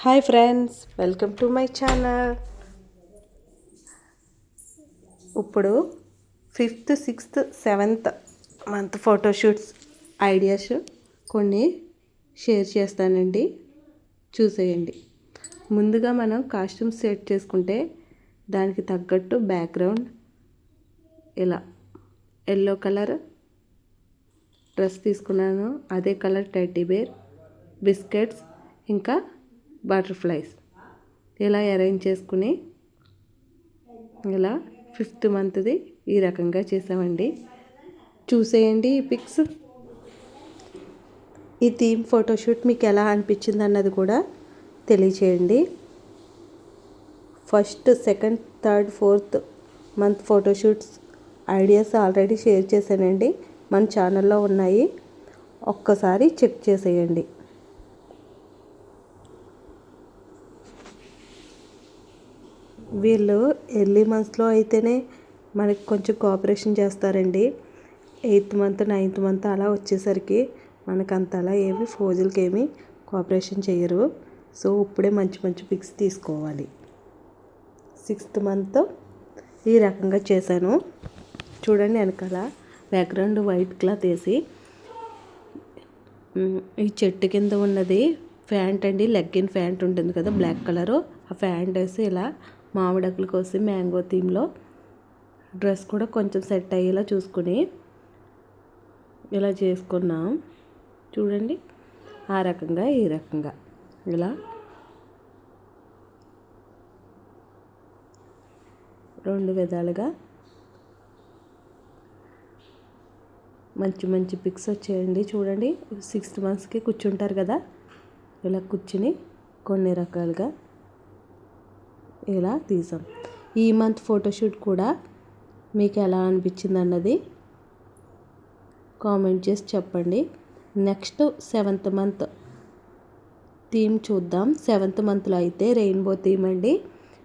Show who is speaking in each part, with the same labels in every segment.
Speaker 1: Hi friends, welcome to my channel. ఇప్పుడు 5th, 6th, 7th month photoshoots ideas కొన్ని share చేస్తానండి, చూసేయండి. ముందుగా మనం కాస్ట్యూమ్స్ సెట్ చేసుకుంటే దానికి తగ్గట్టు బ్యాక్గ్రౌండ్ ఇలా ఎల్లో కలర్ డ్రెస్ తీసుకున్నాను, అదే కలర్ టెడ్డీ బేర్, బిస్కెట్స్, ఇంకా బటర్ఫ్లైస్ ఇలా అరేంజ్ చేసుకుని ఇలా 5th మంత్ది ఈ రకంగా చేసామండి. చూసేయండి ఈ పిక్స్. ఈ థీమ్ ఫోటోషూట్ మీకు ఎలా అనిపించింది అన్నది కూడా తెలియచేయండి. 1st, 2nd, 3rd, 4th month photoshoots ideas already share చేశానండి, మన ఛానల్లో ఉన్నాయి, ఒక్కసారి చెక్ చేసేయండి. వీళ్ళు ఎర్లీ మంత్స్లో అయితేనే మనకి కొంచెం కోఆపరేషన్ చేస్తారండి. 8th మంత్, 9th మంత్ అలా వచ్చేసరికి మనకు అంతలా ఏమి ఫోజులకి ఏమి కోఆపరేషన్ చేయరు. సో ఇప్పుడే మంచి మంచి పిక్స్ తీసుకోవాలి. 6th మంత్ ఈ రకంగా చేశాను. చూడండి, వెనకాల బ్యాక్గ్రౌండ్ వైట్ క్లాత్ వేసి ఈ చెట్టు కింద ఉన్నది ప్యాంట్ అండి, లెగ్గిన్ ప్యాంట్ ఉంటుంది కదా బ్లాక్ కలరు, ఆ ప్యాంట్ వేసి ఇలా మామిడాకులు కోసి మ్యాంగో థీమ్లో డ్రెస్ కూడా కొంచెం సెట్ అయ్యేలా చూసుకుని ఇలా చేసుకున్నాం. చూడండి, ఆ రకంగా ఈ రకంగా ఇలా 2 విధాలుగా మంచి మంచి పిక్స్ వచ్చాయండి. చూడండి, 6th మంత్స్కి కూర్చుంటారు కదా, ఇలా కూర్చుని కొన్ని రకాలుగా ఇలా తీసాం. ఈ మంత్ ఫోటోషూట్ కూడా మీకు ఎలా అనిపించింది అన్నది కామెంట్ చేసి చెప్పండి. నెక్స్ట్ 7th మంత్ థీమ్ చూద్దాం. 7th మంత్లో అయితే రెయిన్బో థీమ్ అండి.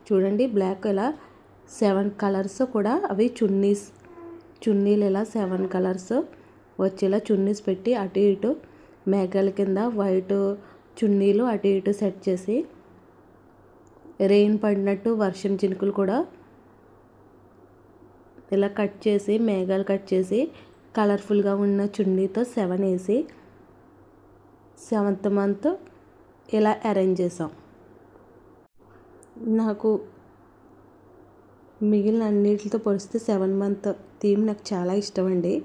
Speaker 1: చూడండి, బ్లాక్ ఇలా 7 కలర్స్ కూడా అవి చున్నీలు ఇలా 7 కలర్స్ వచ్చేలా చున్నీస్ పెట్టి అటు ఇటు మేఘాల కింద వైట్ చున్నీలు అటు ఇటు సెట్ చేసి రెయిన్ పడినట్టు వర్షం చినుకులు కూడా ఇలా కట్ చేసి మేఘాలు కట్ చేసి కలర్ఫుల్గా ఉన్న చున్నీతో 7 వేసి 7th మంత్ ఇలా అరేంజ్ చేసాం. నాకు మిగిలిన అన్నిటితో పోలిస్తే 7 మంత్ థీమ్ నాకు చాలా ఇష్టం అండి.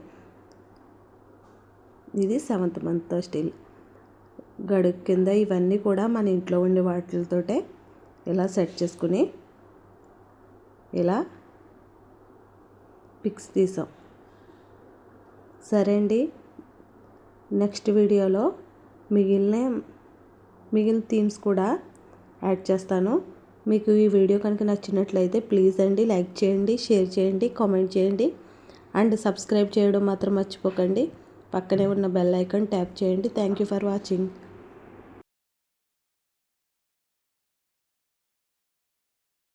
Speaker 1: ఇది 7th మంత్ స్టిల్ గడుగు కింద ఇవన్నీ కూడా మన ఇంట్లో ఉండే వాటితోటే ఇలా సెట్ చేసుకుని ఇలా పిక్స్ తీసాం. సరే అండి, నెక్స్ట్ వీడియోలో మిగిలిన థీమ్స్ కూడా యాడ్ చేస్తాను. మీకు ఈ వీడియో కనుక నచ్చినట్లయితే ప్లీజ్ అండి లైక్ చేయండి, షేర్ చేయండి, కామెంట్ చేయండి అండ్ సబ్స్క్రైబ్ చేయడం మాత్రం మర్చిపోకండి. పక్కనే ఉన్న బెల్ ఐకాన్ ట్యాప్ చేయండి. Thank you for watching.